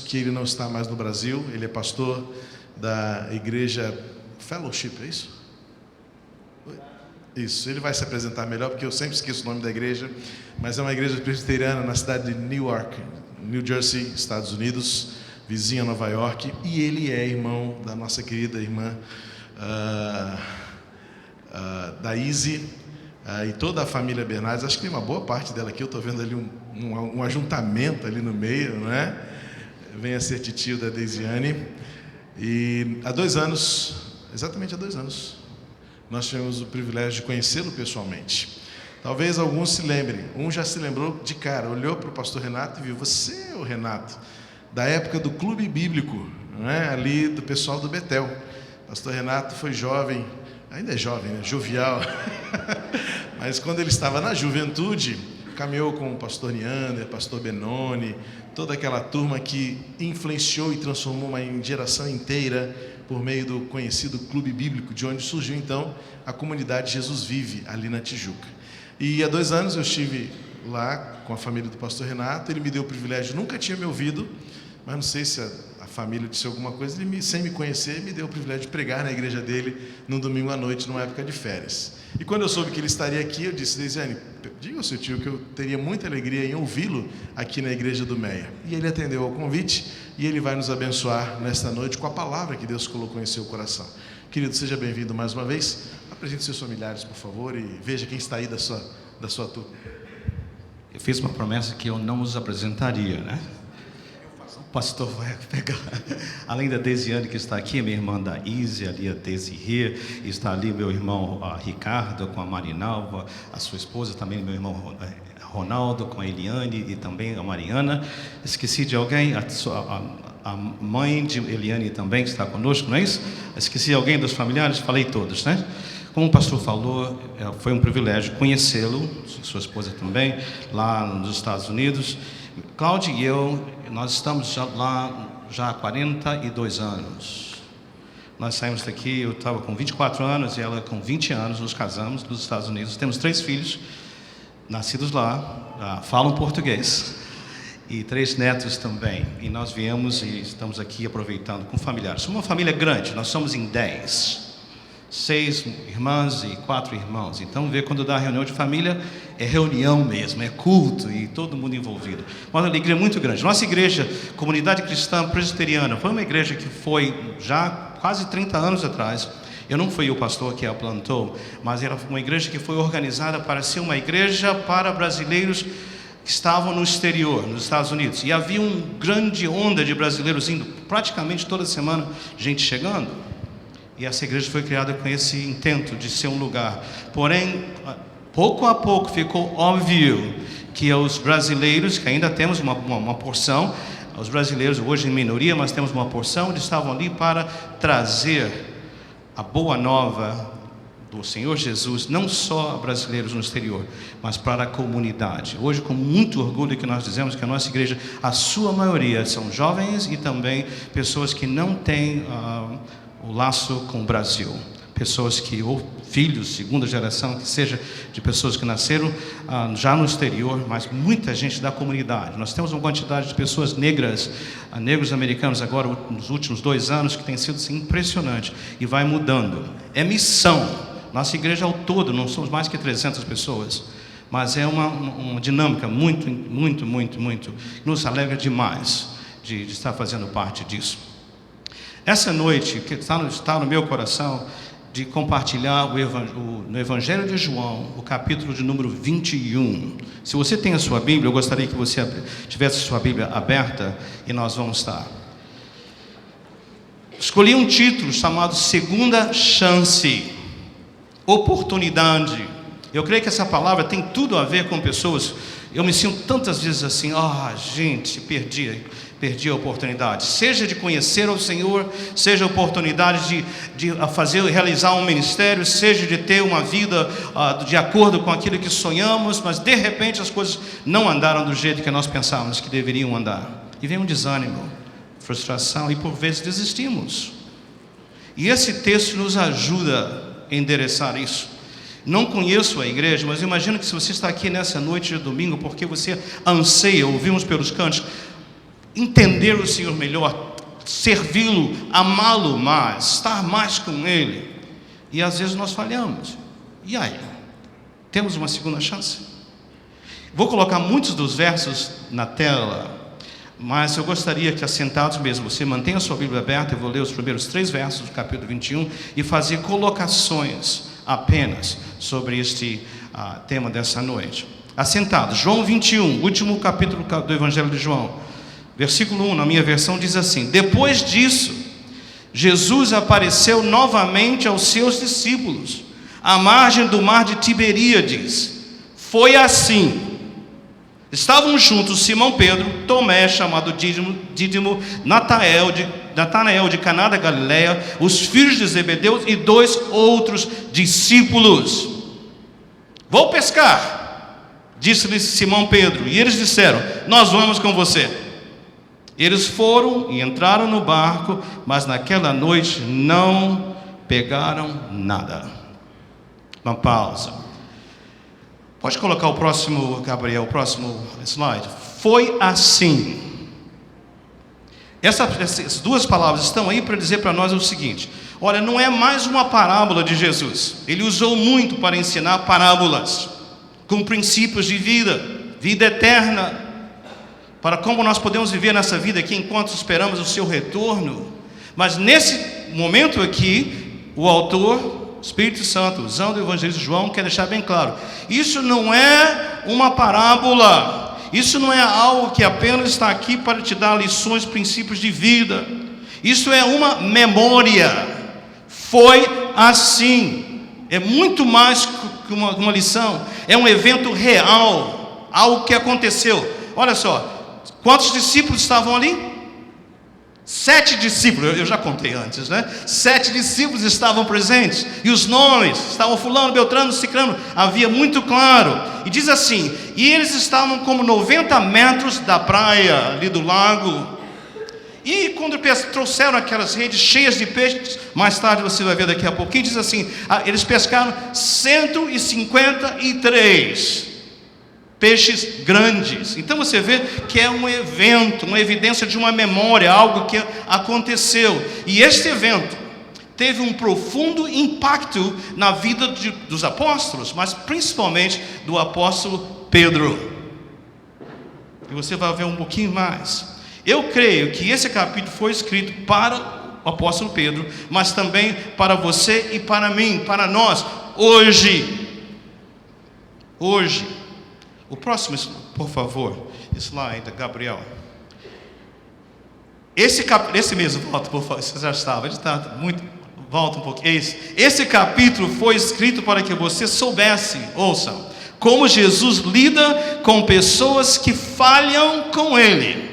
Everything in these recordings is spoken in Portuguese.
que ele não está mais no Brasil. Ele é pastor da igreja Fellowship, é isso? Isso, ele vai se apresentar melhor, porque eu sempre esqueço o nome da igreja, mas é uma igreja presbiteriana na cidade de Newark, New Jersey, Estados Unidos, vizinha a Nova York, e ele é irmão da nossa querida irmã Daíse, e toda a família Bernardes. Acho que tem uma boa parte dela aqui, eu estou vendo ali um ajuntamento ali no meio, não é? Vem a ser tio da Deisiane. E há 2 anos, exatamente há 2 anos, nós tivemos o privilégio de conhecê-lo pessoalmente. Talvez alguns se lembrem, um já se lembrou de cara, olhou para o pastor Renato e viu: você é o Renato, da época do clube bíblico, não é? Ali do pessoal do Betel. Pastor Renato foi jovem, ainda é jovem, né? Jovial, mas quando ele estava na juventude, caminhou com o pastor Neander, pastor Benoni, toda aquela turma que influenciou e transformou uma geração inteira por meio do conhecido clube bíblico, de onde surgiu então a comunidade Jesus Vive, ali na Tijuca. E há 2 anos eu estive lá com a família do pastor Renato. Ele me deu o privilégio, nunca tinha me ouvido, mas não sei se a família disse alguma coisa, ele, sem me conhecer, me deu o privilégio de pregar na igreja dele num domingo à noite, numa época de férias. E quando eu soube que ele estaria aqui, eu disse: Deisiane, diga ao seu tio que eu teria muita alegria em ouvi-lo aqui na igreja do Meia. E ele atendeu ao convite, e ele vai nos abençoar nesta noite com a palavra que Deus colocou em seu coração. Querido, seja bem-vindo mais uma vez. Apresente seus familiares, por favor, e veja quem está aí da sua turma. Eu fiz uma promessa que eu não os apresentaria, né? O pastor vai pegar. Além da Deisiane que está aqui, minha irmã Daíse, ali a Desirê, está ali meu irmão Ricardo com a Marinalva, a sua esposa, também meu irmão Ronaldo com a Eliane e também a Mariana. Esqueci de alguém? A mãe de Eliane também está conosco, não é isso? Esqueci alguém dos familiares? Falei todos, né? Como o pastor falou, foi um privilégio conhecê-lo, sua esposa também, lá nos Estados Unidos. Cláudia e eu, nós estamos lá já há 42 anos. Nós saímos daqui, eu estava com 24 anos e ela com 20 anos, nos casamos nos Estados Unidos. Temos 3 filhos, nascidos lá, falam português, e 3 netos também. E nós viemos e estamos aqui aproveitando com familiares. Somos uma família grande, nós somos em 10. 6 irmãs e 4 irmãos. Então, quando dá reunião de família, é reunião mesmo, é culto e todo mundo envolvido. Uma alegria muito grande. Nossa igreja, Comunidade Cristã Presbiteriana, foi uma igreja que foi já quase 30 anos atrás. Eu não fui o pastor que a plantou, mas era uma igreja que foi organizada para ser uma igreja para brasileiros que estavam no exterior, nos Estados Unidos. E havia uma grande onda de brasileiros indo, praticamente toda semana, gente chegando. E essa igreja foi criada com esse intento de ser um lugar. Porém, pouco a pouco ficou óbvio que os brasileiros, que ainda temos uma porção, os brasileiros hoje em minoria, mas temos uma porção, eles estavam ali para trazer a boa nova do Senhor Jesus, não só a brasileiros no exterior, mas para a comunidade. Hoje, com muito orgulho que nós dizemos que a nossa igreja, a sua maioria são jovens e também pessoas que não têm o laço com o Brasil, pessoas que, ou filhos, segunda geração, que seja de pessoas que nasceram já no exterior, mas muita gente da comunidade. Nós temos uma quantidade de pessoas negras, negros americanos agora nos últimos 2 anos, que tem sido assim, impressionante e vai mudando. É missão. Nossa igreja ao todo, não somos mais que 300 pessoas, mas é uma dinâmica muito, nos alegra demais de estar fazendo parte disso. Essa noite, que está no meu coração, de compartilhar no Evangelho de João, o capítulo de número 21. Se você tem a sua Bíblia, eu gostaria que você tivesse a sua Bíblia aberta e nós vamos estar. Escolhi um título chamado Segunda Chance, Oportunidade. Eu creio que essa palavra tem tudo a ver com pessoas. Eu me sinto tantas vezes assim: gente, perdi a oportunidade, seja de conhecer o Senhor, seja a oportunidade de realizar um ministério, seja de ter uma vida de acordo com aquilo que sonhamos, mas de repente as coisas não andaram do jeito que nós pensávamos que deveriam andar, e vem um desânimo, frustração, e por vezes desistimos. E esse texto nos ajuda a endereçar isso. Não conheço a igreja, mas imagino que se você está aqui nessa noite de domingo, porque você anseia, ouvimos pelos cantos, entender o Senhor melhor, servi-lo, amá-lo mais, estar mais com Ele. E às vezes nós falhamos. E aí? Temos uma segunda chance? Vou colocar muitos dos versos na tela, mas eu gostaria que, assentados mesmo, você mantenha a sua Bíblia aberta. Eu vou ler os primeiros 3 versos do capítulo 21 e fazer colocações apenas sobre este tema dessa noite. Assentados, João 21, último capítulo do Evangelho de João, versículo 1, na minha versão, diz assim: depois disso, Jesus apareceu novamente aos seus discípulos, à margem do mar de Tiberíades. Foi assim: estavam juntos Simão Pedro, Tomé, chamado Dídimo, Natanael de Caná da Galileia, os filhos de Zebedeu e 2 outros discípulos. Vou pescar, disse-lhes Simão Pedro, e eles disseram: nós vamos com você. Eles foram e entraram no barco, mas naquela noite não pegaram nada. Uma pausa. Pode colocar o próximo, Gabriel, o próximo slide. Foi assim. Essas 2 palavras estão aí para dizer para nós o seguinte: olha, não é mais uma parábola de Jesus. Ele usou muito para ensinar parábolas com princípios de vida eterna, para como nós podemos viver nessa vida aqui enquanto esperamos o seu retorno. Mas nesse momento aqui, o autor, o Espírito Santo, usando o Evangelho de João, quer deixar bem claro: isso não é uma parábola, isso não é algo que apenas está aqui para te dar lições, princípios de vida. Isso é uma memória. Foi assim. É muito mais que uma lição, é um evento real, algo que aconteceu. Olha só, quantos discípulos estavam ali? 7 discípulos, eu já contei antes, né? 7 discípulos estavam presentes, e os nomes estavam fulano, beltrano, ciclano, havia muito claro. E diz assim: e eles estavam como 90 metros da praia, ali do lago. E quando trouxeram aquelas redes cheias de peixes, mais tarde você vai ver daqui a pouquinho, diz assim: eles pescaram 153 peixes grandes. Então você vê que é um evento, uma evidência de uma memória, algo que aconteceu. E este evento teve um profundo impacto na vida dos apóstolos, mas principalmente do apóstolo Pedro. E você vai ver um pouquinho mais. Eu creio que esse capítulo foi escrito para o apóstolo Pedro, mas também para você e para mim, para nós, hoje. O próximo, por favor, slide, Gabriel. Esse mesmo, volta, por favor, você já estava, ele está muito, volta um pouquinho. Esse capítulo foi escrito para que você soubesse, ouça, como Jesus lida com pessoas que falham com Ele.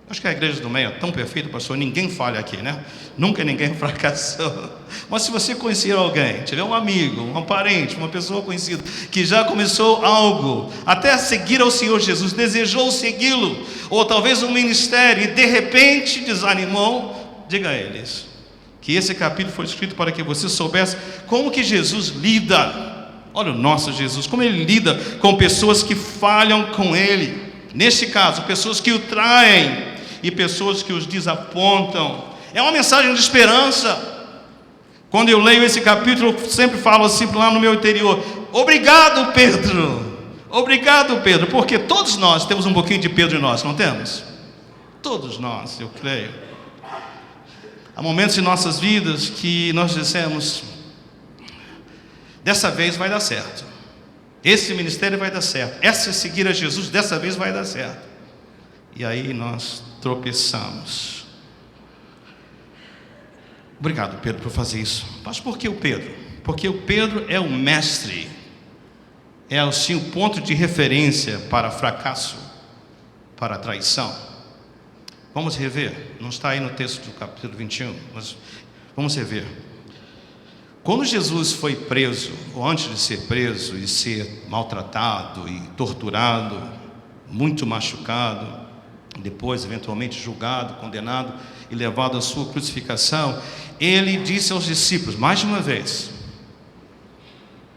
Acho que a igreja do meio é tão perfeita, pastor, ninguém falha aqui, né? Nunca ninguém fracassou. Mas se você conhecer alguém, tiver um amigo, um parente, uma pessoa conhecida, que já começou algo, até seguir ao Senhor Jesus, desejou segui-lo, ou talvez um ministério, e de repente desanimou, diga a eles que esse capítulo foi escrito para que você soubesse como que Jesus lida. Olha o nosso Jesus, como Ele lida com pessoas que falham com Ele. Neste caso, pessoas que o traem e pessoas que os desapontam. É uma mensagem de esperança. Quando eu leio esse capítulo, eu sempre falo assim lá no meu interior: obrigado, Pedro. Obrigado, Pedro. Porque todos nós temos um pouquinho de Pedro em nós, não temos? Todos nós, eu creio. Há momentos em nossas vidas que nós dissemos: dessa vez vai dar certo. Esse ministério vai dar certo. Essa seguir a Jesus, dessa vez vai dar certo. E aí nós tropeçamos. Obrigado, Pedro, por fazer isso. Mas por que o Pedro? Porque o Pedro é o mestre. É assim o ponto de referência para fracasso, para traição. Vamos rever. Não está aí no texto do capítulo 21, mas vamos rever. Quando Jesus foi preso, ou antes de ser preso e ser maltratado e torturado, muito machucado, depois eventualmente julgado, condenado e levado à sua crucificação, ele disse aos discípulos, mais uma vez: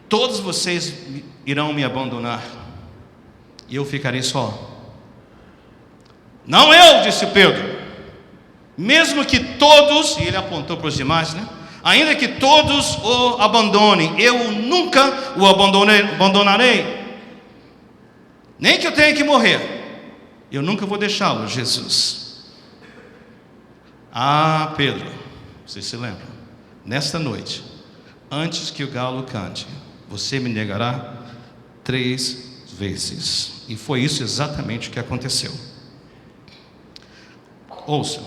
todos vocês irão me abandonar e eu ficarei só. Não eu, disse Pedro. Mesmo que todos, e ele apontou para os demais, né? Ainda que todos o abandonem, eu nunca o abandonarei. Nem que eu tenha que morrer, eu nunca vou deixá-lo, Jesus. Ah, Pedro, vocês se lembram? Nesta noite, antes que o galo cante, você me negará 3 vezes. E foi isso exatamente o que aconteceu. Ouça,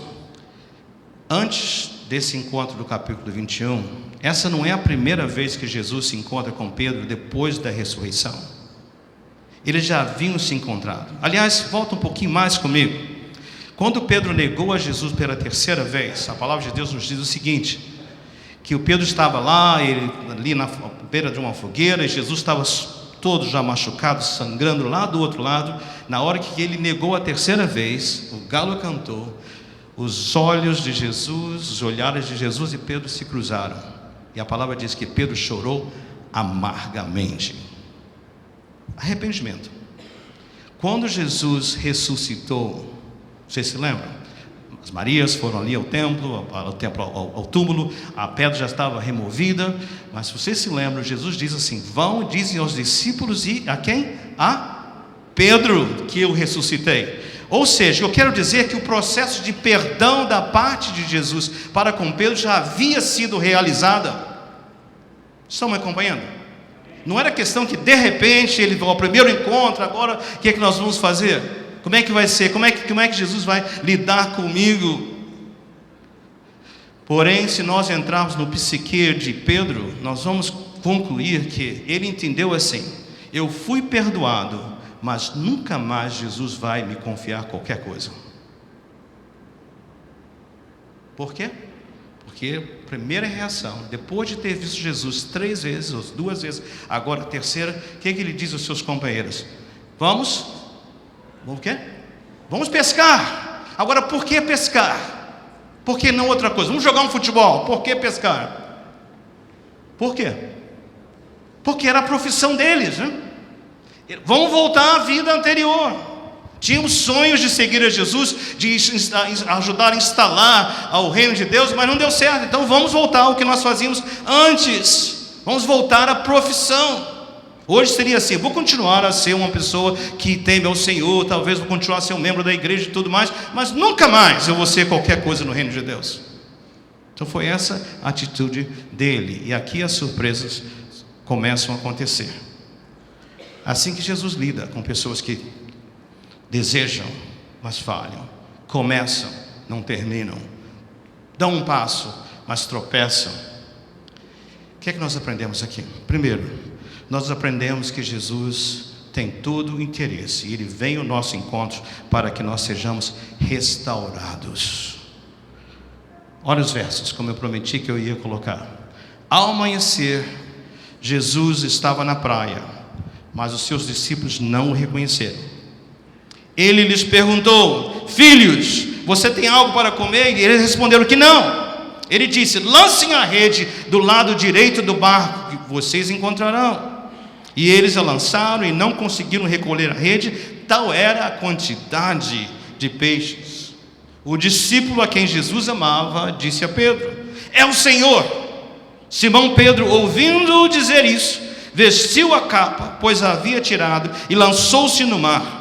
antes desse encontro do capítulo 21, essa não é a primeira vez que Jesus se encontra com Pedro depois da ressurreição. Eles já haviam se encontrado. Aliás, volta um pouquinho mais comigo. Quando Pedro negou a Jesus pela 3ª vez, a palavra de Deus nos diz o seguinte, que o Pedro estava lá, ali na beira de uma fogueira, e Jesus estava todo já machucado, sangrando lá do outro lado. Na hora que ele negou a 3ª vez, o galo cantou, os olhos de Jesus, os olhares de Jesus e Pedro se cruzaram. E a palavra diz que Pedro chorou amargamente. Arrependimento. Quando Jesus ressuscitou, vocês se lembram? As Marias foram ali ao templo, ao túmulo, a pedra já estava removida, mas se vocês se lembram, Jesus diz assim, vão e dizem aos discípulos e a quem? A Pedro que eu ressuscitei. Ou seja, eu quero dizer que o processo de perdão da parte de Jesus para com Pedro já havia sido realizado. Estão me acompanhando? Não era questão que de repente ele ao primeiro encontro, agora o que é que nós vamos fazer? Como é que vai ser? Como é que Jesus vai lidar comigo? Porém, se nós entrarmos no psique de Pedro, nós vamos concluir que ele entendeu assim, eu fui perdoado, mas nunca mais Jesus vai me confiar qualquer coisa. Por quê? Porque a primeira reação, depois de ter visto Jesus 3 vezes, ou 2 vezes, agora a 3ª, o que ele diz aos seus companheiros? Vamos o quê? Vamos pescar. Agora, por que pescar? Por que não outra coisa? Vamos jogar um futebol. Por que pescar? Por quê? Porque era a profissão deles, né? Vamos voltar à vida anterior. Tinham sonhos de seguir a Jesus, de ajudar a instalar ao reino de Deus, mas não deu certo. Então vamos voltar ao que nós fazíamos antes. Vamos voltar à profissão. Hoje seria assim, vou continuar a ser uma pessoa que teme ao Senhor, talvez vou continuar a ser um membro da igreja e tudo mais, mas nunca mais eu vou ser qualquer coisa no reino de Deus. Então foi essa a atitude dele. E aqui as surpresas começam a acontecer. Assim que Jesus lida com pessoas que desejam, mas falham, começam, não terminam, dão um passo, mas tropeçam. O que é que nós aprendemos aqui? Primeiro, nós aprendemos que Jesus tem todo o interesse, e Ele vem ao nosso encontro para que nós sejamos restaurados. Olha os versos, como eu prometi que eu ia colocar. Ao amanhecer, Jesus estava na praia, mas os seus discípulos não o reconheceram. Ele lhes perguntou, filhos, você tem algo para comer? E eles responderam que não. Ele disse, lancem a rede do lado direito do barco, que vocês encontrarão. E eles a lançaram e não conseguiram recolher a rede, tal era a quantidade de peixes. O discípulo a quem Jesus amava disse a Pedro, é o Senhor. Simão Pedro, ouvindo-o dizer isso, vestiu a capa, pois a havia tirado, e lançou-se no mar.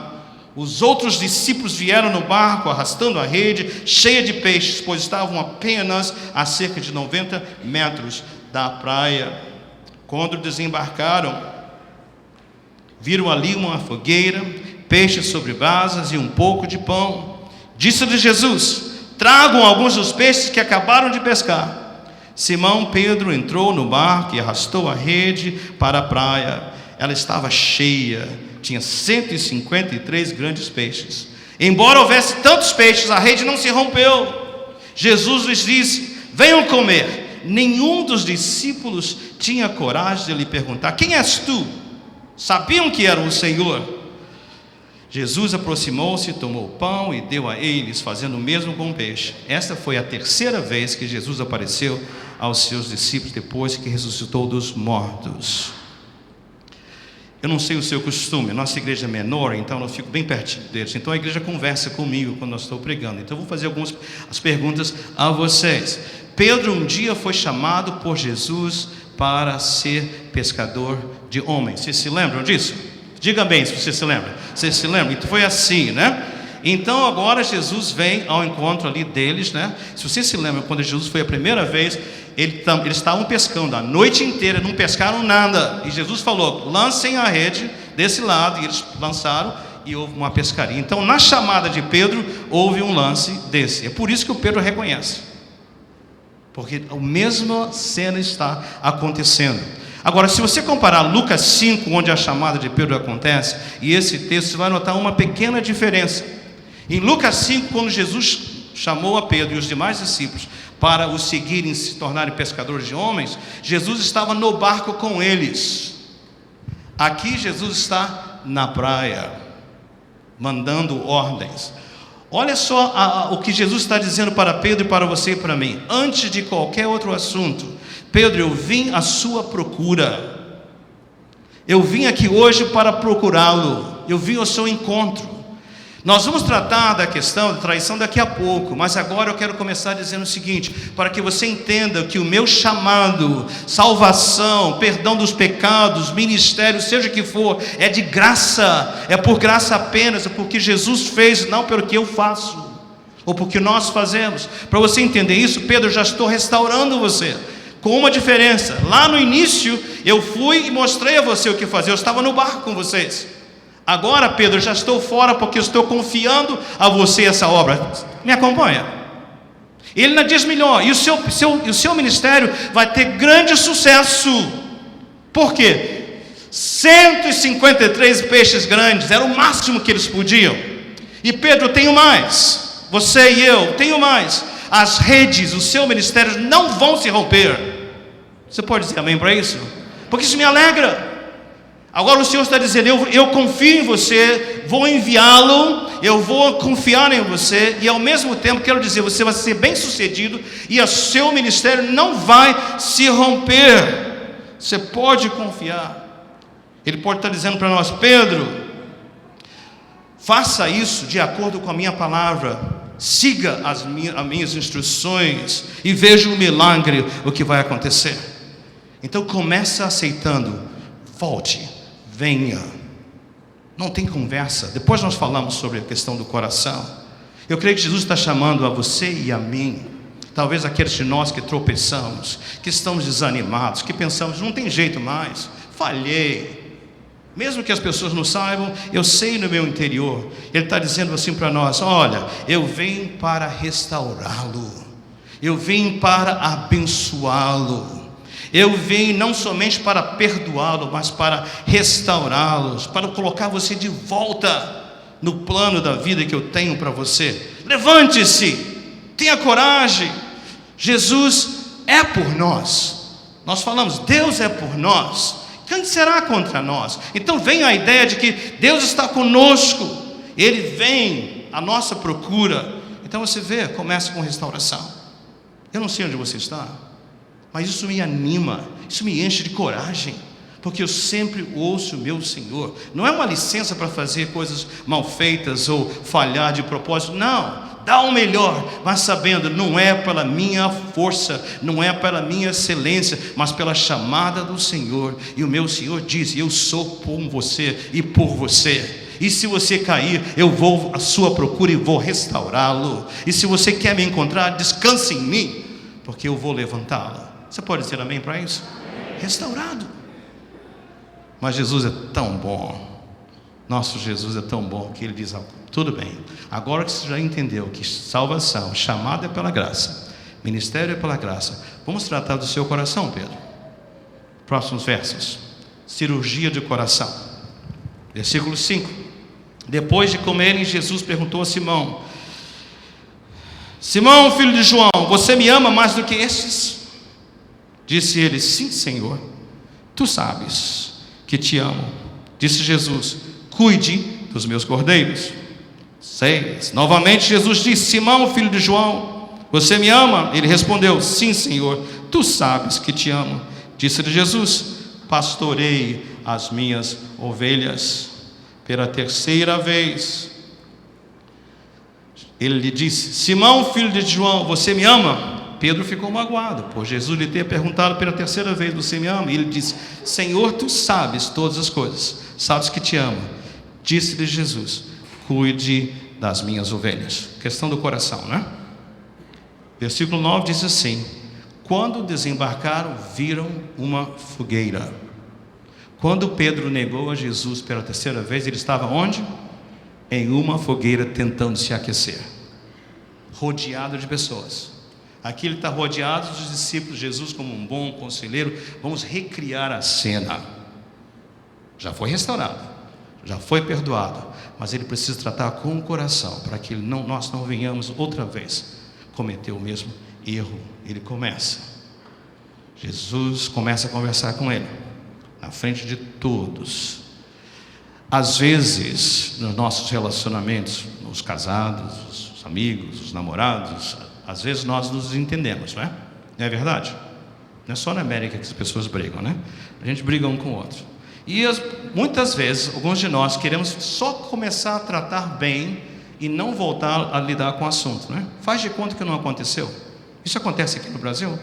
Os outros discípulos vieram no barco, arrastando a rede, cheia de peixes, pois estavam apenas a cerca de 90 metros da praia. Quando desembarcaram, viram ali uma fogueira, peixes sobre brasas e um pouco de pão. Disse-lhe Jesus, tragam alguns dos peixes que acabaram de pescar. Simão Pedro entrou no barco e arrastou a rede para a praia. Ela estava cheia, tinha 153 grandes peixes. Embora houvesse tantos peixes, a rede não se rompeu. Jesus lhes disse, venham comer. Nenhum dos discípulos tinha coragem de lhe perguntar, quem és tu? Sabiam que era o Senhor. Jesus aproximou-se, tomou o pão e deu a eles, fazendo o mesmo com o peixe. Esta foi a 3ª vez que Jesus apareceu aos seus discípulos depois que ressuscitou dos mortos. Eu não sei o seu costume, nossa igreja é menor, então eu fico bem pertinho deles. Então a igreja conversa comigo quando eu estou pregando. Então eu vou fazer algumas perguntas a vocês. Pedro um dia foi chamado por Jesus para ser pescador de homens. Vocês se lembram disso? Diga bem se você se lembra. Você se lembra? Então foi assim, né? Então agora Jesus vem ao encontro ali deles, né? Se você se lembra, quando Jesus foi a primeira vez, eles estavam pescando a noite inteira, não pescaram nada. E Jesus falou: lancem a rede desse lado. E eles lançaram e houve uma pescaria. Então na chamada de Pedro houve um lance desse. É por isso que o Pedro reconhece, porque a mesma cena está acontecendo. Agora, se você comparar Lucas 5, onde a chamada de Pedro acontece, e esse texto, você vai notar uma pequena diferença. Em Lucas 5, quando Jesus chamou a Pedro e os demais discípulos para o seguirem e se tornarem pescadores de homens, Jesus estava no barco com eles. Aqui Jesus está na praia, mandando ordens. Olha só o que Jesus está dizendo para Pedro e para você e para mim. Antes de qualquer outro assunto: Pedro, eu vim à sua procura. Eu vim aqui hoje para procurá-lo. Eu vim ao seu encontro. Nós vamos tratar da questão da traição daqui a pouco, mas agora eu quero começar dizendo o seguinte, para que você entenda que o meu chamado, salvação, perdão dos pecados, ministério, seja o que for, é de graça, é por graça apenas, é porque Jesus fez, não pelo que eu faço, ou porque nós fazemos. Para você entender isso, Pedro, já estou restaurando você, com uma diferença. Lá no início, eu fui e mostrei a você o que fazer, eu estava no barco com vocês. Agora, Pedro, já estou fora porque eu estou confiando a você essa obra. Me acompanha? Ele ainda diz melhor: e o seu ministério vai ter grande sucesso. Por quê? 153 peixes grandes, era o máximo que eles podiam. E Pedro, tenho mais. Você e eu, tenho mais. As redes, o seu ministério não vão se romper. Você pode dizer amém para isso? Porque isso me alegra. Agora o Senhor está dizendo: eu confio em você, vou enviá-lo, eu vou confiar em você, e ao mesmo tempo quero dizer, você vai ser bem sucedido, e o seu ministério não vai se romper. Você pode confiar. Ele pode estar dizendo para nós: Pedro, faça isso de acordo com a minha palavra, siga as minhas instruções, e veja o milagre, o que vai acontecer. Então começa aceitando, volte, venha, não tem conversa. Depois nós falamos sobre a questão do coração. Eu creio que Jesus está chamando a você e a mim, talvez aqueles de nós que tropeçamos, que estamos desanimados, que pensamos, não tem jeito mais, falhei, mesmo que as pessoas não saibam, eu sei no meu interior. Ele está dizendo assim para nós: olha, eu venho para restaurá-lo, eu vim para abençoá-lo, eu vim não somente para perdoá-lo, mas para restaurá-los, para colocar você de volta no plano da vida que eu tenho para você. Levante-se, tenha coragem. Jesus é por nós. Nós falamos, Deus é por nós, quem será contra nós? Então vem a ideia de que Deus está conosco, Ele vem à nossa procura. Então você vê, começa com restauração. Eu não sei onde você está, mas isso me anima, isso me enche de coragem, porque eu sempre ouço o meu Senhor. Não é uma licença para fazer coisas mal feitas ou falhar de propósito, não, dá o melhor, mas sabendo, não é pela minha força, não é pela minha excelência, mas pela chamada do Senhor. E o meu Senhor diz: eu sou por você e por você. E se você cair, eu vou à sua procura e vou restaurá-lo. E se você quer me encontrar, descanse em mim, porque eu vou levantá-lo. Você pode dizer amém para isso? Restaurado. Mas Jesus é tão bom, nosso Jesus é tão bom, que Ele diz: tudo bem, agora que você já entendeu que salvação, chamada é pela graça, ministério é pela graça, vamos tratar do seu coração, Pedro. Próximos versos. Cirurgia de coração. Versículo 5. Depois de comerem, Jesus perguntou a Simão: Simão, filho de João, você me ama mais do que estes? Disse ele: sim, Senhor, tu sabes que te amo. Disse Jesus: cuide dos meus cordeiros. 6. Novamente Jesus disse: Simão, filho de João, você me ama? Ele respondeu: sim, Senhor, tu sabes que te amo. Disse-lhe Jesus: pastorei as minhas ovelhas. Pela terceira vez, ele lhe disse: Simão, filho de João, você me ama? Pedro ficou magoado, por Jesus lhe ter perguntado pela terceira vez: você me ama? E ele disse: Senhor, tu sabes todas as coisas, sabes que te amo. Disse-lhe Jesus: cuide das minhas ovelhas. Questão do coração, né? Versículo 9 diz assim: quando desembarcaram, viram uma fogueira. Quando Pedro negou a Jesus pela terceira vez, ele estava onde? Em uma fogueira, tentando se aquecer, rodeado de pessoas. Aqui ele está rodeado dos discípulos. Jesus, como um bom conselheiro, vamos recriar a cena. Já foi restaurado, já foi perdoado, mas ele precisa tratar com o coração, para que nós não venhamos outra vez cometer o mesmo erro. Jesus começa a conversar com ele, na frente de todos. Às vezes, nos nossos relacionamentos, os casados, os amigos, os namorados, às vezes nós nos entendemos, não é? Não é verdade? Não é só na América que as pessoas brigam, né? A gente briga um com o outro. E muitas vezes, alguns de nós queremos só começar a tratar bem e não voltar a lidar com o assunto, né? Faz de conta que não aconteceu. Isso acontece aqui no Brasil?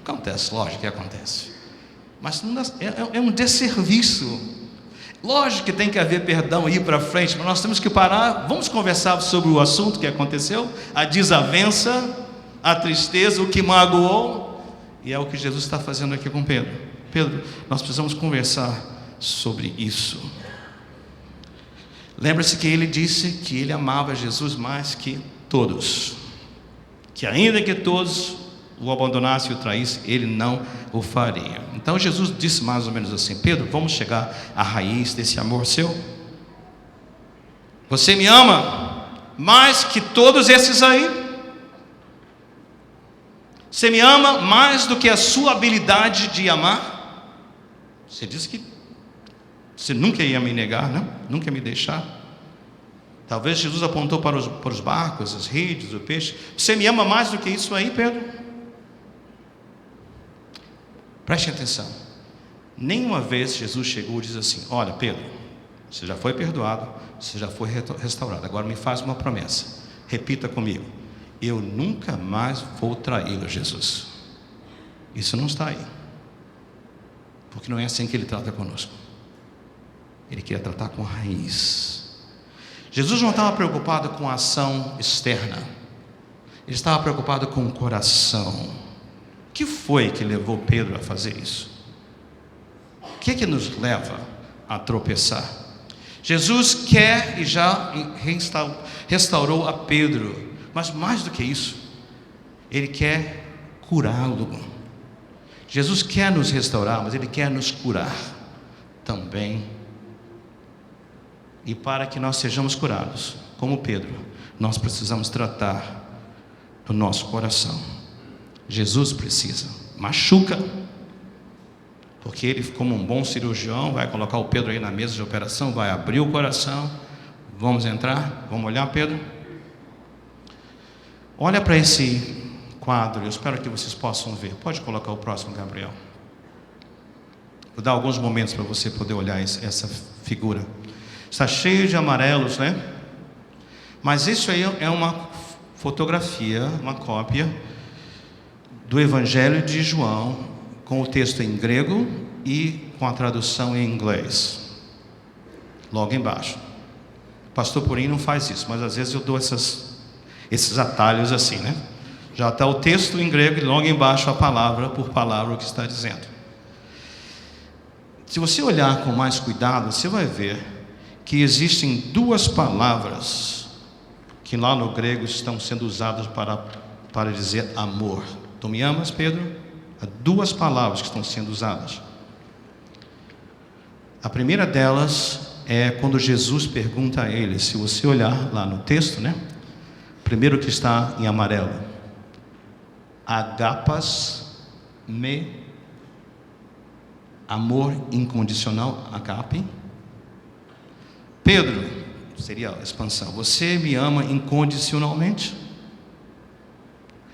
Acontece, lógico que acontece. Mas não dá, é um desserviço. Lógico que tem que haver perdão aí para frente, mas nós temos que parar. Vamos conversar sobre o assunto que aconteceu, a desavença, a tristeza, o que magoou. E é o que Jesus está fazendo aqui com Pedro. Pedro, nós precisamos conversar sobre isso. Lembre-se que ele disse que ele amava Jesus mais que todos, que ainda que todos o abandonassem e o traíssem, ele não o faria. Então Jesus disse mais ou menos assim: Pedro, vamos chegar à raiz desse amor seu. Você me ama mais que todos esses aí? Você me ama mais do que a sua habilidade de amar? Você disse que você nunca ia me negar, não? Nunca ia me deixar. Talvez Jesus apontou para os barcos, as redes, o peixe. Você me ama mais do que isso aí, Pedro? Preste atenção. Nenhuma vez Jesus chegou e disse assim: olha, Pedro, você já foi perdoado, você já foi restaurado, agora me faz uma promessa, repita comigo: eu nunca mais vou traí-lo, Jesus. Isso não está aí, porque não é assim que ele trata conosco. Ele queria tratar com a raiz. Jesus não estava preocupado com a ação externa, ele estava preocupado com o coração. O que foi que levou Pedro a fazer isso? O que nos leva a tropeçar? Jesus quer e já restaurou a Pedro, mas mais do que isso, ele quer curá-lo. Jesus quer nos restaurar, mas ele quer nos curar também. E para que nós sejamos curados, como Pedro, nós precisamos tratar do nosso coração. Jesus precisa, machuca, porque ele, como um bom cirurgião, vai colocar o Pedro aí na mesa de operação, vai abrir o coração. Vamos entrar? Vamos olhar, Pedro? Olha para esse quadro, eu espero que vocês possam ver. Pode colocar o próximo, Gabriel. Vou dar alguns momentos para você poder olhar essa figura. Está cheio de amarelos, né? Mas isso aí é uma fotografia, uma cópia do Evangelho de João, com o texto em grego e com a tradução em inglês. Logo embaixo. O pastor Purim não faz isso, mas às vezes eu dou esses atalhos assim, né? Já está o texto em grego e logo embaixo a palavra por palavra o que está dizendo. Se você olhar com mais cuidado, você vai ver que existem duas palavras que lá no grego estão sendo usadas para dizer amor. Tu me amas, Pedro? Há duas palavras que estão sendo usadas. A primeira delas é quando Jesus pergunta a ele, se você olhar lá no texto, né? Primeiro que está em amarelo, agapas me, amor incondicional, agape. Pedro, seria a expansão, você me ama incondicionalmente?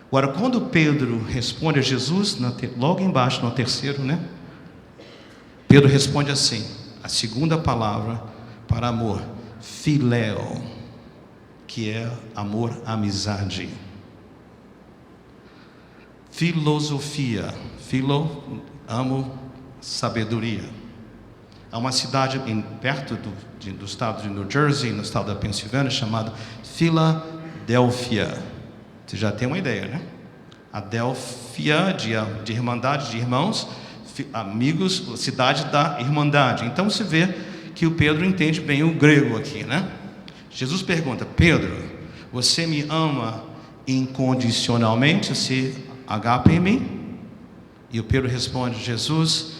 Agora, quando Pedro responde a Jesus, logo embaixo, no terceiro, né? Pedro responde assim, a segunda palavra para amor, filéu, que é amor, amizade. Filosofia, filo, amo, sabedoria. Há uma cidade perto do estado de New Jersey, no estado da Pensilvânia, chamada Filadélfia. Você já tem uma ideia, né? Adélfia, de irmandade, de irmãos, amigos, cidade da irmandade. Então você vê que o Pedro entende bem o grego aqui, né? Jesus pergunta, Pedro, você me ama incondicionalmente? Você agape em mim? E o Pedro responde, Jesus,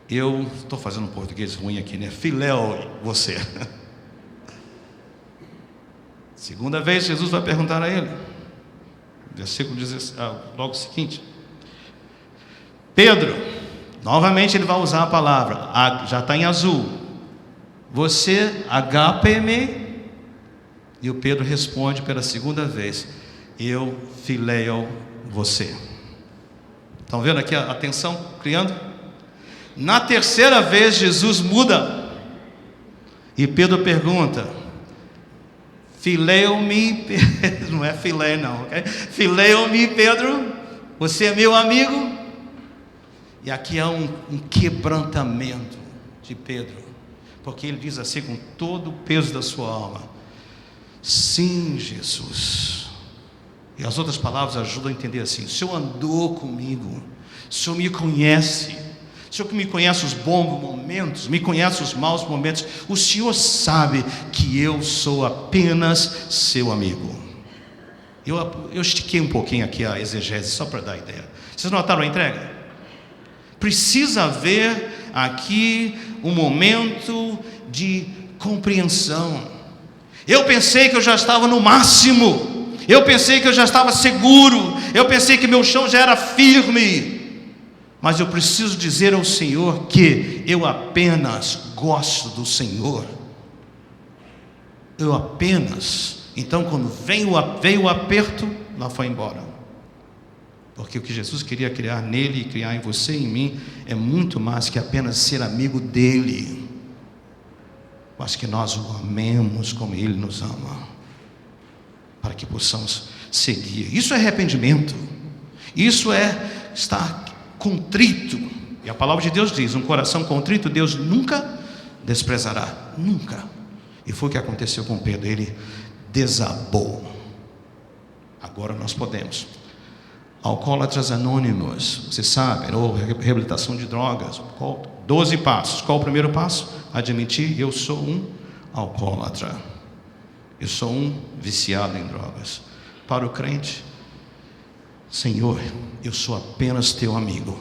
eu estou fazendo um português ruim aqui, né? Filéu você. Segunda vez Jesus vai perguntar a ele, versículo 16, logo seguinte, Pedro, novamente ele vai usar a palavra, já está em azul, você agape-me? E o Pedro responde pela segunda vez, eu filéu você. Estão vendo aqui a tensão criando? Na terceira vez Jesus muda, e Pedro pergunta, filéu-me, não é filé não, ok? Filéu-me, Pedro, você é meu amigo? E aqui há um quebrantamento de Pedro, porque ele diz assim com todo o peso da sua alma, sim, Jesus. E as outras palavras ajudam a entender assim, o Senhor andou comigo, o Senhor me conhece, o Senhor que me conhece os bons momentos, me conhece os maus momentos, o Senhor sabe que eu sou apenas seu amigo. Eu estiquei um pouquinho aqui a exegese, só para dar ideia. Vocês notaram a entrega? Precisa haver aqui um momento de compreensão. Eu pensei que eu já estava no máximo, eu pensei que eu já estava seguro, eu pensei que meu chão já era firme, mas eu preciso dizer ao Senhor que eu apenas gosto do Senhor. Eu apenas. Então quando veio o aperto, lá foi embora. Porque o que Jesus queria criar nele e criar em você e em mim é muito mais que apenas ser amigo dele, mas que nós o amemos como ele nos ama, para que possamos seguir. Isso é arrependimento, isso é estar contrito, e a palavra de Deus diz, um coração contrito Deus nunca desprezará, nunca. E foi o que aconteceu com Pedro, ele desabou. Agora nós podemos. Alcoólatras anônimos, você sabe, ou reabilitação de drogas, 12 passos. Qual o primeiro passo? Admitir, eu sou um alcoólatra, eu sou um viciado em drogas. Para o crente, Senhor, eu sou apenas teu amigo,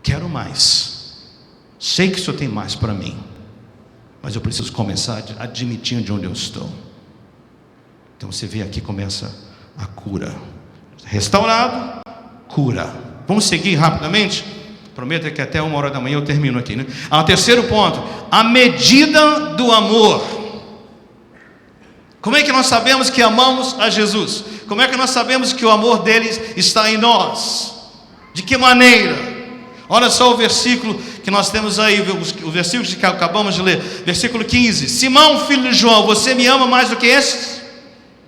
quero mais, sei que o Senhor tem mais para mim, mas eu preciso começar admitindo de onde eu estou. Então você vê aqui, começa a cura. Restaurado, cura. Vamos seguir rapidamente? Prometo que até 1h da manhã eu termino aqui, né? Terceiro ponto, a medida do amor. Como é que nós sabemos que amamos a Jesus? Como é que nós sabemos que o amor dele está em nós? De que maneira? Olha só o versículo que nós temos aí, o versículo que acabamos de ler, versículo 15. Simão, filho de João, você me ama mais do que esses?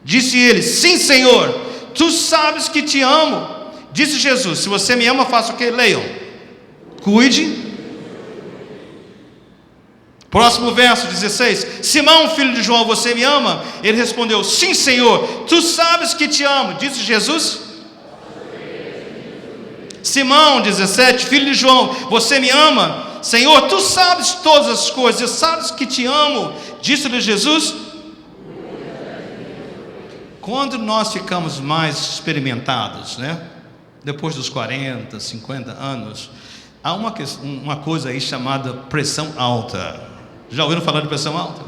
Disse ele, sim, Senhor, tu sabes que te amo. Disse Jesus, se você me ama, faça o que? Leiam. Cuide. Próximo verso, 16. Simão, filho de João, você me ama? Ele respondeu, sim, Senhor, tu sabes que te amo. Disse Jesus. Simão, 17, filho de João, você me ama? Senhor, tu sabes todas as coisas, sabes que te amo. Disse-lhe Jesus. Quando nós ficamos mais experimentados, né? Depois dos 40, 50 anos, há uma coisa aí chamada pressão alta. Já ouviram falar de pressão alta?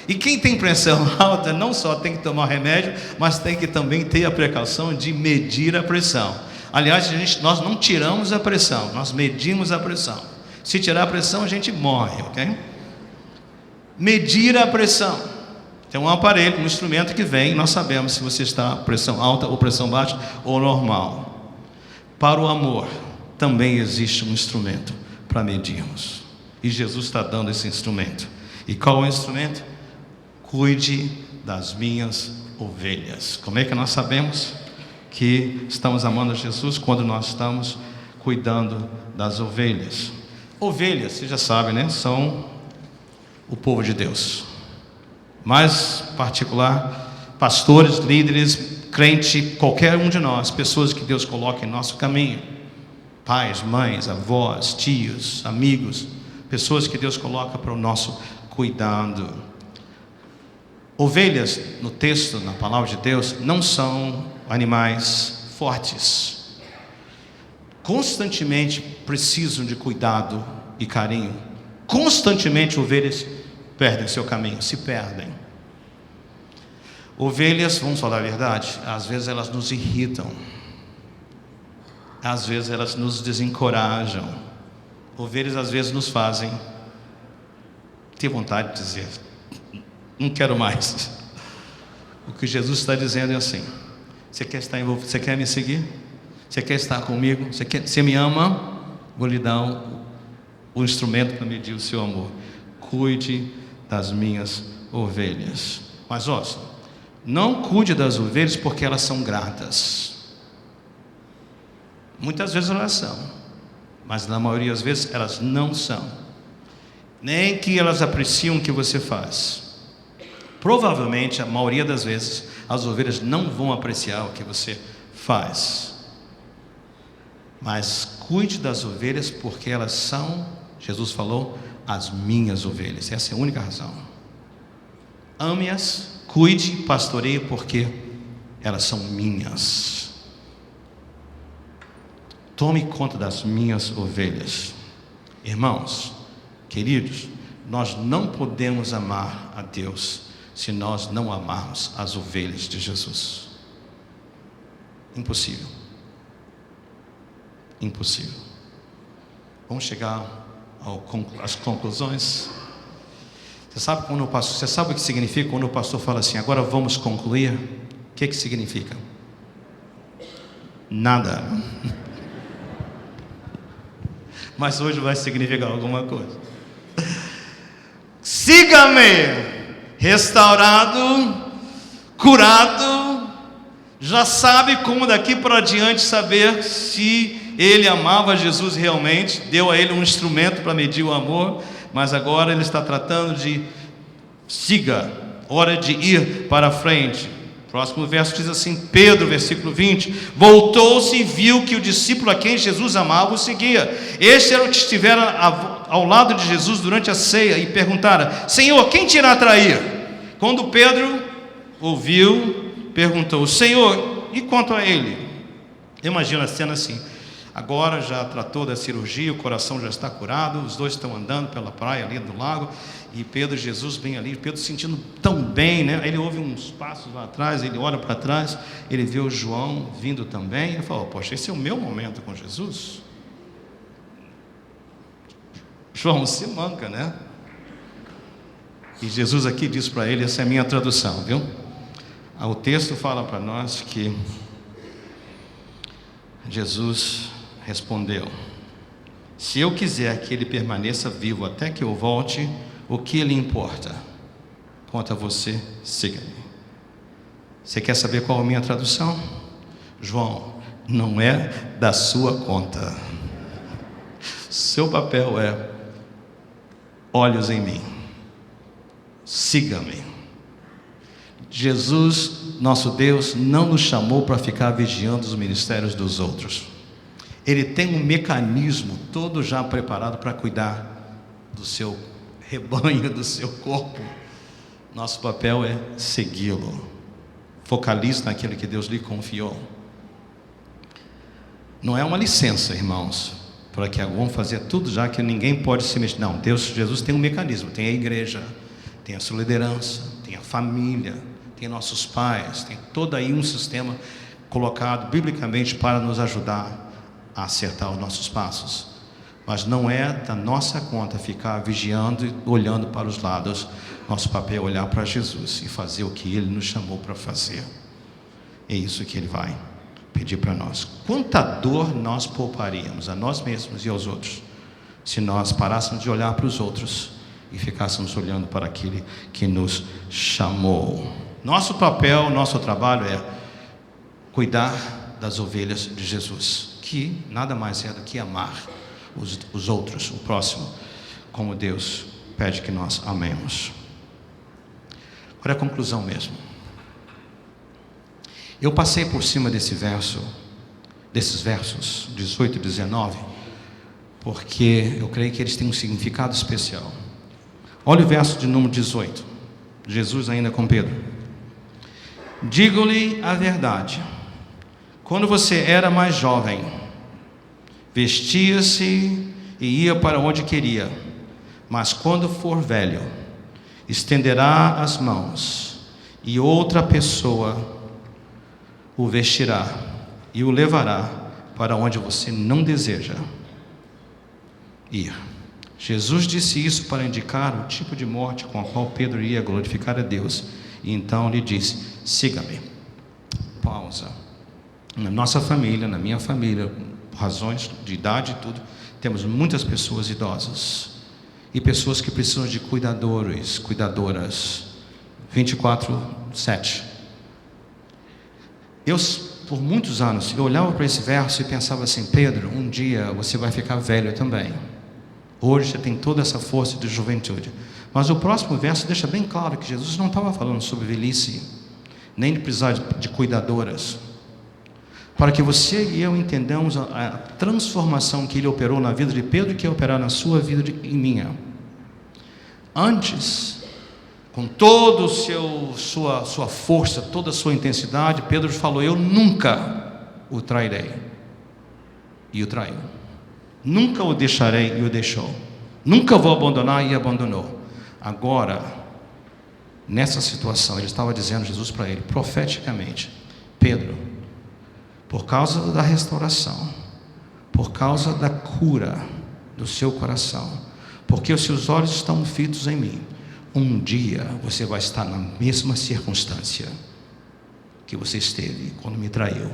E quem tem pressão alta não só tem que tomar remédio, mas tem que também ter a precaução de medir a pressão. Aliás, nós não tiramos a pressão, nós medimos a pressão. Se tirar a pressão, a gente morre, ok? Medir a pressão. Tem um aparelho, um instrumento que vem, nós sabemos se você está pressão alta ou pressão baixa ou normal. Para o amor, também existe um instrumento para medirmos. E Jesus está dando esse instrumento. E qual é o instrumento? Cuide das minhas ovelhas. Como é que nós sabemos que estamos amando Jesus? Quando nós estamos cuidando das ovelhas. Ovelhas, você já sabe, né? São o povo de Deus. Mais particular, pastores, líderes, crente, qualquer um de nós, pessoas que Deus coloca em nosso caminho. Pais, mães, avós, tios, amigos, pessoas que Deus coloca para o nosso cuidado. Ovelhas, no texto, na palavra de Deus, não são animais fortes. Constantemente precisam de cuidado e carinho. Constantemente ovelhas perdem seu caminho, se perdem. Ovelhas, vamos falar a verdade, às vezes elas nos irritam. Às vezes elas nos desencorajam. Ovelhas às vezes nos fazem ter vontade de dizer: não quero mais. O que Jesus está dizendo é assim: você quer estar envolvido? Você quer me seguir? Você quer estar comigo? Você me ama? Vou lhe dar o instrumento para medir o seu amor. Cuide das minhas ovelhas. Mas ouça, não cuide das ovelhas porque elas são gratas. Muitas vezes elas são, mas na maioria das vezes elas não são. Nem que elas apreciam o que você faz. Provavelmente, a maioria das vezes, as ovelhas não vão apreciar o que você faz. Mas cuide das ovelhas porque elas são, Jesus falou, as minhas ovelhas. Essa é a única razão. Ame-as, cuide, pastoreie porque elas são minhas. Tome conta das minhas ovelhas. Irmãos, queridos, nós não podemos amar a Deus se nós não amarmos as ovelhas de Jesus. Impossível. Impossível. Vamos chegar às conclusões. Você sabe o que significa quando o pastor fala assim: agora vamos concluir? O que significa? Nada. Mas hoje vai significar alguma coisa. Siga-me, restaurado, curado, já sabe como daqui para diante saber se ele amava Jesus realmente, deu a ele um instrumento para medir o amor, mas agora ele está tratando de siga, hora de ir para frente. Próximo verso diz assim, Pedro, versículo 20, voltou-se e viu que o discípulo a quem Jesus amava o seguia. Este era o que estivera ao lado de Jesus durante a ceia e perguntara: Senhor, quem te irá trair? Quando Pedro ouviu, perguntou: Senhor, e quanto a ele? Imagina a cena assim: agora já tratou da cirurgia, o coração já está curado, os dois estão andando pela praia ali do lago, e Pedro e Jesus bem ali, Pedro se sentindo tão bem, né? Ele ouve uns passos lá atrás, ele olha para trás, ele vê o João vindo também, ele fala: poxa, esse é o meu momento com Jesus. João se manca, né? E Jesus aqui diz para ele, essa é a minha tradução, viu? O texto fala para nós que Jesus respondeu: se eu quiser que ele permaneça vivo até que eu volte, o que lhe importa? Quanto a você, siga-me. Você quer saber qual é a minha tradução? João, não é da sua conta. Seu papel é: olhos em mim, siga-me. Jesus, nosso Deus, não nos chamou para ficar vigiando os ministérios dos outros. Ele tem um mecanismo todo já preparado para cuidar do seu rebanho, do seu corpo. Nosso papel é segui-lo. Focalize naquilo que Deus lhe confiou. Não é uma licença, irmãos, para que vamos fazer tudo já que ninguém pode se mexer. Não, Jesus tem um mecanismo, tem a igreja, tem a sua liderança, tem a família, tem nossos pais, tem todo aí um sistema colocado biblicamente para nos ajudar a acertar os nossos passos. Mas não é da nossa conta ficar vigiando e olhando para os lados. Nosso papel é olhar para Jesus e fazer o que Ele nos chamou para fazer. É isso que Ele vai pedir para nós. Quanta dor nós pouparíamos a nós mesmos e aos outros se nós parássemos de olhar para os outros e ficássemos olhando para aquele que nos chamou. Nosso papel, nosso trabalho é cuidar das ovelhas de Jesus, que nada mais é do que amar os outros, o próximo, como Deus pede que nós amemos. Agora é a conclusão mesmo. Eu passei por cima desses versos 18 e 19, porque eu creio que eles têm um significado especial. Olha o verso de número 18, Jesus ainda com Pedro: digo-lhe a verdade, quando você era mais jovem, vestia-se e ia para onde queria, mas quando for velho, estenderá as mãos e outra pessoa o vestirá e o levará para onde você não deseja ir. Jesus disse isso para indicar o tipo de morte com a qual Pedro iria glorificar a Deus. E então lhe disse: siga-me. Pausa. Na nossa família, na minha família, por razões de idade e tudo, temos muitas pessoas idosas e pessoas que precisam de cuidadoras 24/7. Por muitos anos, eu olhava para esse verso e pensava assim: Pedro, um dia você vai ficar velho também. Hoje você tem toda essa força de juventude. Mas o próximo verso deixa bem claro que Jesus não estava falando sobre velhice, nem de precisar de cuidadoras. Para que você e eu entendamos a transformação que Ele operou na vida de Pedro e que operar na sua vida e minha. Antes, com toda sua força, toda a sua intensidade, Pedro falou: eu nunca o trairei. E o traiu. Nunca o deixarei, e o deixou. Nunca vou abandonar, e abandonou. Agora, nessa situação, ele estava dizendo, Jesus para ele, profeticamente: Pedro, por causa da restauração, por causa da cura do seu coração, porque os seus olhos estão fitos em mim, um dia você vai estar na mesma circunstância que você esteve quando me traiu.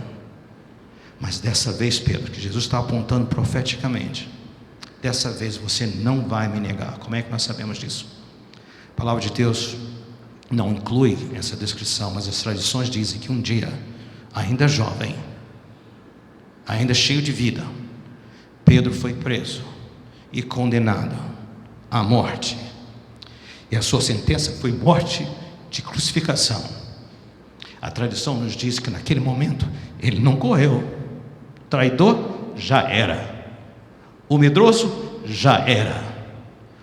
Mas dessa vez, Pedro, que Jesus está apontando profeticamente, dessa vez você não vai me negar. Como é que nós sabemos disso? A palavra de Deus não inclui essa descrição, mas as tradições dizem que um dia, ainda jovem, ainda cheio de vida, Pedro foi preso e condenado à morte. E a sua sentença foi morte de crucificação. A tradição nos diz que naquele momento ele não correu. Traidor já era. O medroso já era.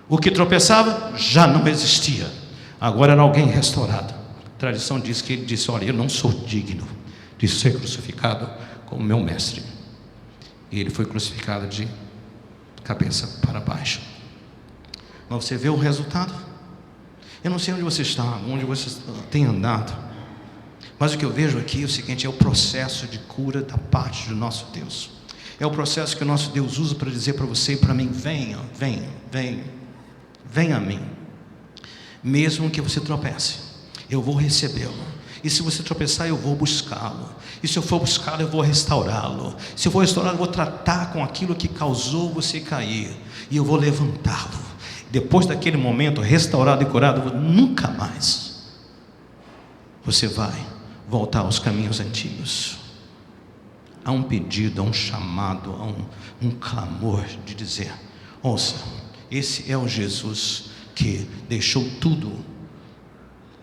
O que tropeçava já não existia. Agora era alguém restaurado. A tradição diz que ele disse: olha, eu não sou digno de ser crucificado como meu mestre. E ele foi crucificado de cabeça para baixo. Mas você vê o resultado? Eu não sei onde você está, onde você tem andado, mas o que eu vejo aqui é o seguinte: é o processo de cura da parte do nosso Deus. É o processo que o nosso Deus usa para dizer para você e para mim: venha, venha, venha, venha a mim. Mesmo que você tropece, eu vou recebê-lo. E se você tropeçar, eu vou buscá-lo. E se eu for buscá-lo, eu vou restaurá-lo. Se eu for restaurá-lo, eu vou tratar com aquilo que causou você cair. E eu vou levantá-lo. Depois daquele momento, restaurado e curado, nunca mais você vai voltar aos caminhos antigos. Há um pedido, há um chamado, há um clamor de dizer: ouça, esse é o Jesus que deixou tudo,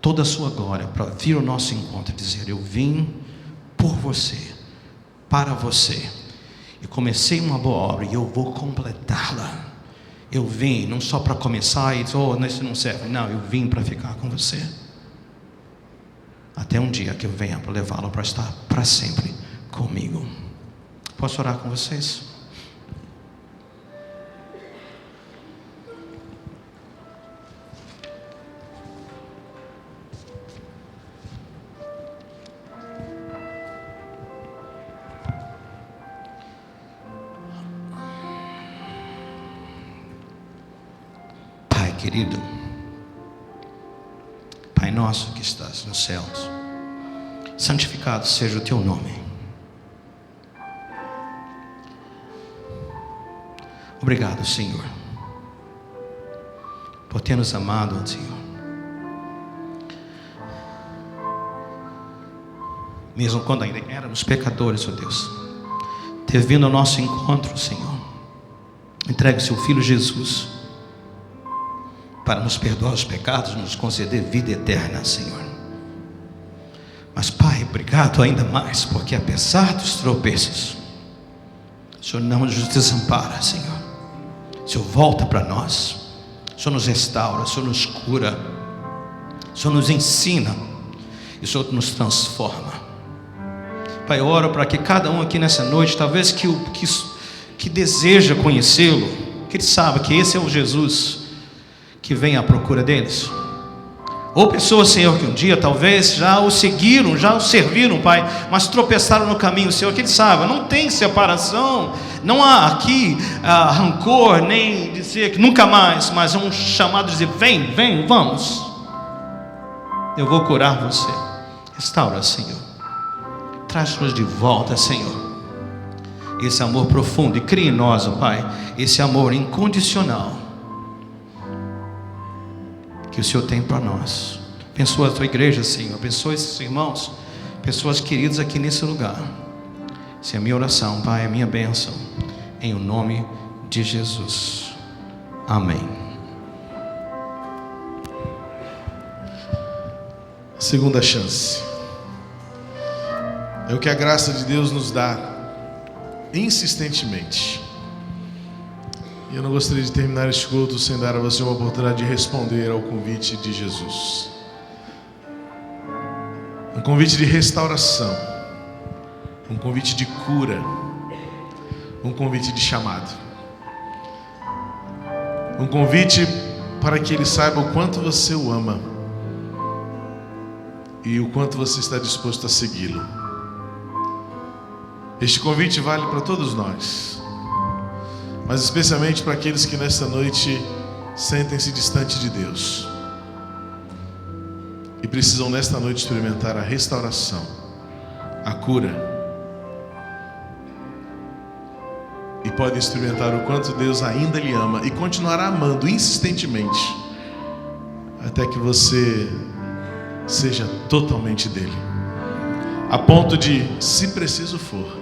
toda a sua glória, para vir ao nosso encontro e dizer: eu vim por você, para você, e comecei uma boa obra e eu vou completá-la. Eu vim não só para começar e dizer: oh, isso não serve. Não, eu vim para ficar com você. Até um dia que eu venha para levá-lo para estar para sempre comigo. Posso orar com vocês? Querido Pai nosso que estás nos céus, santificado seja o teu nome. Obrigado, Senhor, por ter nos amado, Senhor. Mesmo quando ainda éramos pecadores, ó Deus, ter vindo ao nosso encontro, Senhor. Entregue o seu Filho Jesus para nos perdoar os pecados, nos conceder vida eterna, Senhor. Mas, Pai, obrigado ainda mais, porque apesar dos tropeços, o Senhor não nos desampara, Senhor. O Senhor volta para nós, o Senhor nos restaura, o Senhor nos cura, o Senhor nos ensina, e o Senhor nos transforma. Pai, eu oro para que cada um aqui nessa noite, talvez que deseja conhecê-lo, que ele saiba que esse é o Jesus que vem à procura deles. Ou pessoas, Senhor, que um dia talvez já o seguiram, já o serviram, Pai, mas tropeçaram no caminho, Senhor, que ele saiba, não tem separação, não há aqui rancor, nem dizer que nunca mais, mas é um chamado de dizer: vem, vem, vamos, eu vou curar você. Restaura, Senhor, traz-nos de volta, Senhor, esse amor profundo, e cria em nós, ó Pai, esse amor incondicional que o Senhor tem para nós. Abençoa a tua igreja, Senhor, abençoa esses irmãos, pessoas queridas aqui nesse lugar. Essa é a minha oração, Pai, é a minha bênção, em o nome de Jesus, amém. Segunda chance é o que a graça de Deus nos dá insistentemente. E eu não gostaria de terminar este culto sem dar a você uma oportunidade de responder ao convite de Jesus. Um convite de restauração, um convite de cura, um convite de chamado, um convite para que Ele saiba o quanto você o ama e o quanto você está disposto a segui-lo. Este convite vale para todos nós, mas especialmente para aqueles que nesta noite sentem-se distantes de Deus e precisam nesta noite experimentar a restauração, a cura, e podem experimentar o quanto Deus ainda lhe ama e continuará amando insistentemente até que você seja totalmente dele, a ponto de, se preciso for,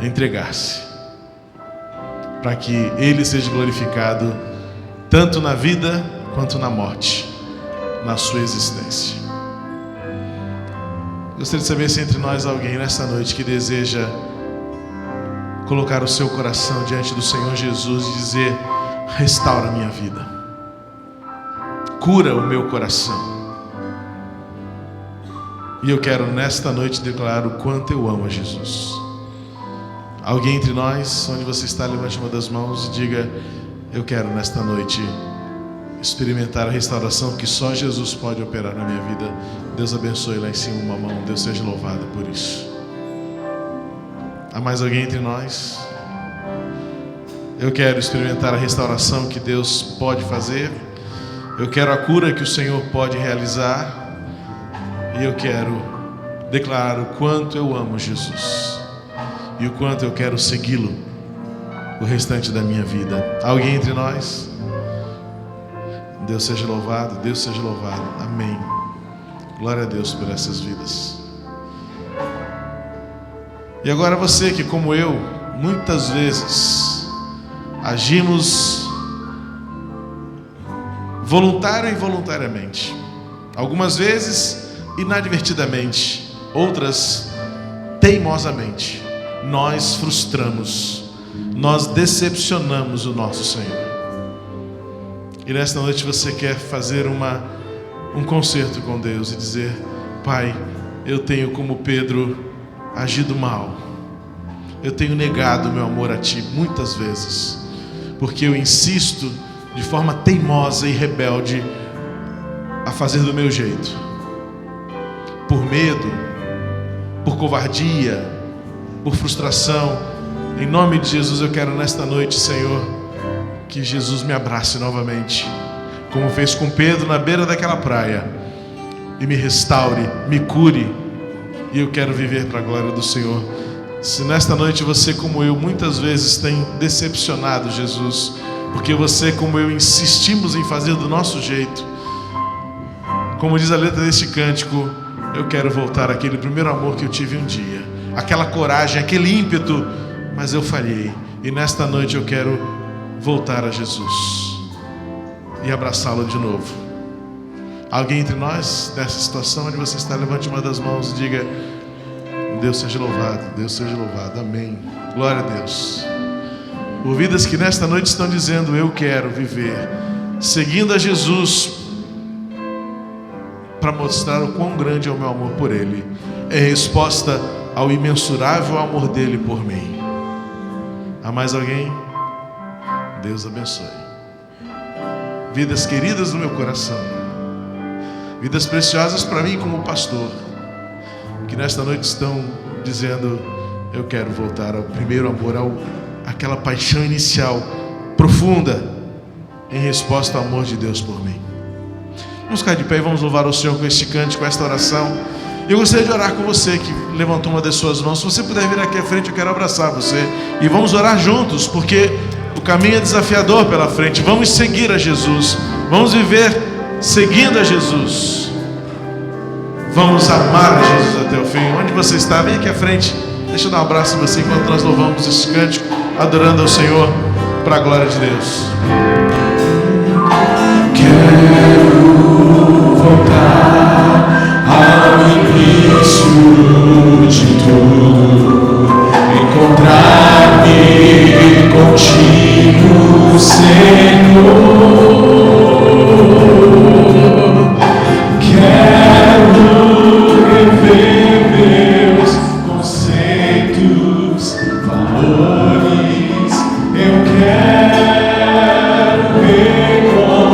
entregar-se para que Ele seja glorificado tanto na vida quanto na morte, na sua existência. Gostaria de saber se entre nós há alguém nesta noite que deseja colocar o seu coração diante do Senhor Jesus e dizer: restaura a minha vida, cura o meu coração, e eu quero nesta noite declarar o quanto eu amo a Jesus. Alguém entre nós, onde você está, levante uma das mãos e diga: eu quero nesta noite experimentar a restauração que só Jesus pode operar na minha vida. Deus abençoe lá em cima uma mão, Deus seja louvado por isso. Há mais alguém entre nós? Eu quero experimentar a restauração que Deus pode fazer, eu quero a cura que o Senhor pode realizar, e eu quero declarar o quanto eu amo Jesus e o quanto eu quero segui-lo o restante da minha vida. Alguém entre nós? Deus seja louvado, Deus seja louvado. Amém. Glória a Deus por essas vidas. E agora você que, como eu, muitas vezes agimos voluntário e involuntariamente, algumas vezes inadvertidamente, outras teimosamente, nós frustramos, nós decepcionamos o nosso Senhor. E nesta noite você quer fazer um concerto com Deus e dizer: Pai, eu tenho, como Pedro, agido mal, eu tenho negado meu amor a Ti muitas vezes, porque eu insisto de forma teimosa e rebelde a fazer do meu jeito, por medo, por covardia, por frustração. Em nome de Jesus eu quero nesta noite, Senhor, que Jesus me abrace novamente, como fez com Pedro na beira daquela praia, e me restaure, me cure, e eu quero viver para a glória do Senhor Se nesta noite você, como eu, muitas vezes tem decepcionado Jesus, porque você, como eu, insistimos em fazer do nosso jeito, como diz a letra deste cântico, eu quero voltar àquele primeiro amor que eu tive um dia, aquela coragem, aquele ímpeto, mas eu falhei. E nesta noite eu quero voltar a Jesus e abraçá-lo de novo. Alguém entre nós, nessa situação onde você está, levante uma das mãos e diga: Deus seja louvado, Deus seja louvado, amém, glória a Deus. Por vidas que nesta noite estão dizendo: eu quero viver seguindo a Jesus, para mostrar o quão grande é o meu amor por Ele, é resposta ao imensurável amor dele por mim. Há mais alguém? Deus abençoe. Vidas queridas do meu coração, vidas preciosas para mim como pastor, que nesta noite estão dizendo: eu quero voltar ao primeiro amor, àquela paixão inicial, profunda, em resposta ao amor de Deus por mim. Vamos ficar de pé e vamos louvar o Senhor com este cântico, com esta oração. Eu gostaria de orar com você que levantou uma das suas mãos. Se você puder vir aqui à frente, eu quero abraçar você. E vamos orar juntos, porque o caminho é desafiador pela frente. Vamos seguir a Jesus. Vamos viver seguindo a Jesus. Vamos amar a Jesus até o fim. Onde você está, vem aqui à frente. Deixa eu dar um abraço em você enquanto nós louvamos esse cântico, adorando ao Senhor para a glória de Deus. Quero voltar ao início de tudo, encontrar-me contigo, Senhor. Quero rever meus conceitos, valores. Eu quero reconstruir.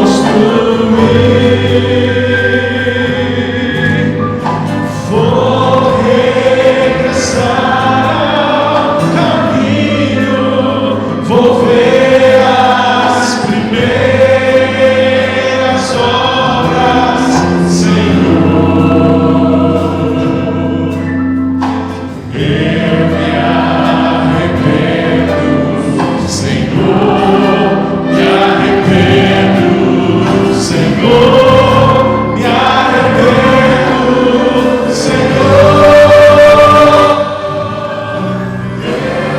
Vou regressar ao caminho, vou ver as primeiras obras, Senhor. Eu me arrependo, Senhor, me arrependo, Senhor, me arrependo, Senhor. Eu quero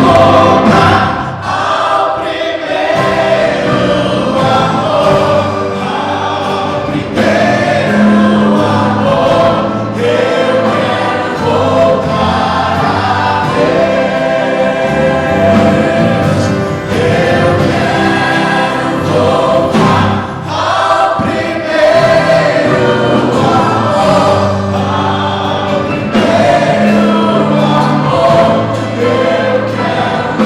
voltar ao primeiro amor, ao primeiro amor. Eu quero voltar a Deus. Eu quero voltar ao primeiro amor, ao primeiro amor. Eu quero voltar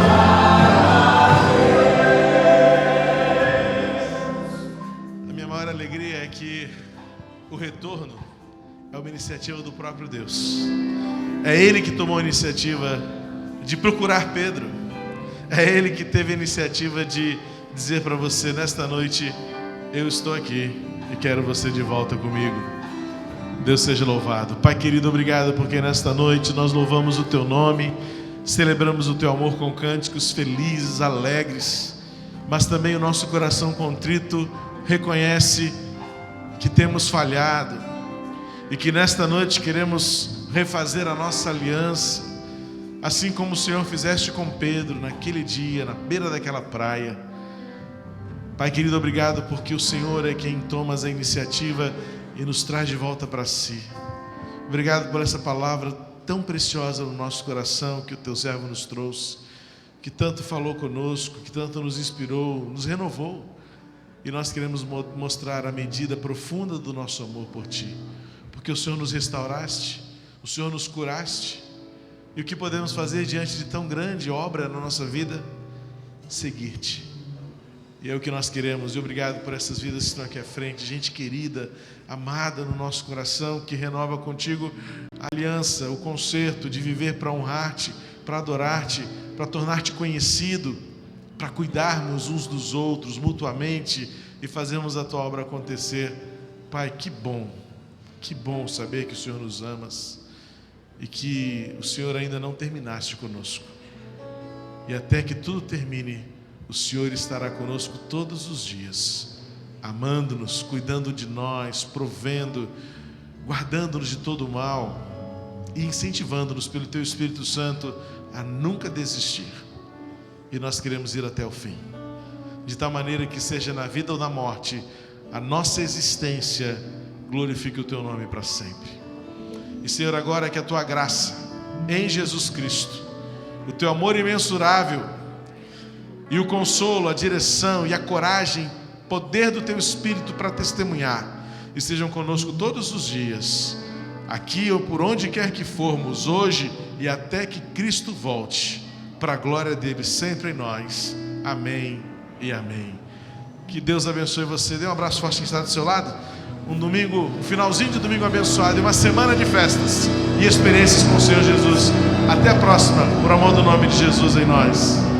a A minha maior alegria é que o retorno é uma iniciativa do próprio Deus. É Ele que tomou a iniciativa de procurar Pedro. É Ele que teve a iniciativa de dizer para você: nesta noite eu estou aqui e quero você de volta comigo. Deus seja louvado. Pai querido, obrigado porque nesta noite nós louvamos o Teu nome, celebramos o Teu amor com cânticos felizes, alegres, mas também o nosso coração contrito reconhece que temos falhado e que nesta noite queremos refazer a nossa aliança, assim como o Senhor fizeste com Pedro naquele dia, na beira daquela praia. Pai querido, obrigado porque o Senhor é quem toma a iniciativa e nos traz de volta para si. Obrigado por essa palavra tão preciosa no nosso coração que o Teu servo nos trouxe, que tanto falou conosco, que tanto nos inspirou, nos renovou. E nós queremos mostrar a medida profunda do nosso amor por Ti, porque o Senhor nos restauraste, o Senhor nos curaste. E o que podemos fazer diante de tão grande obra na nossa vida? Seguir-te. E é o que nós queremos. E obrigado por essas vidas que estão aqui à frente, gente querida, amada no nosso coração, que renova contigo a aliança, o concerto de viver para honrar-te, para adorar-te, para tornar-te conhecido, para cuidarmos uns dos outros mutuamente e fazermos a Tua obra acontecer. Pai, que bom saber que o Senhor nos amas e que o Senhor ainda não terminaste conosco. E até que tudo termine, o Senhor estará conosco todos os dias, amando-nos, cuidando de nós, provendo, guardando-nos de todo o mal e incentivando-nos pelo Teu Espírito Santo a nunca desistir. E nós queremos ir até o fim, de tal maneira que seja na vida ou na morte, a nossa existência glorifique o Teu nome para sempre. E Senhor, agora que a Tua graça em Jesus Cristo, o Teu amor imensurável e o consolo, a direção e a coragem, poder do Teu Espírito para testemunhar, estejam conosco todos os dias, aqui ou por onde quer que formos, hoje e até que Cristo volte, para a glória dele sempre em nós. Amém e amém. Que Deus abençoe você. Dê um abraço forte quem está do seu lado. Um finalzinho de domingo abençoado e uma semana de festas e experiências com o Senhor Jesus. Até a próxima, por amor do nome de Jesus em nós.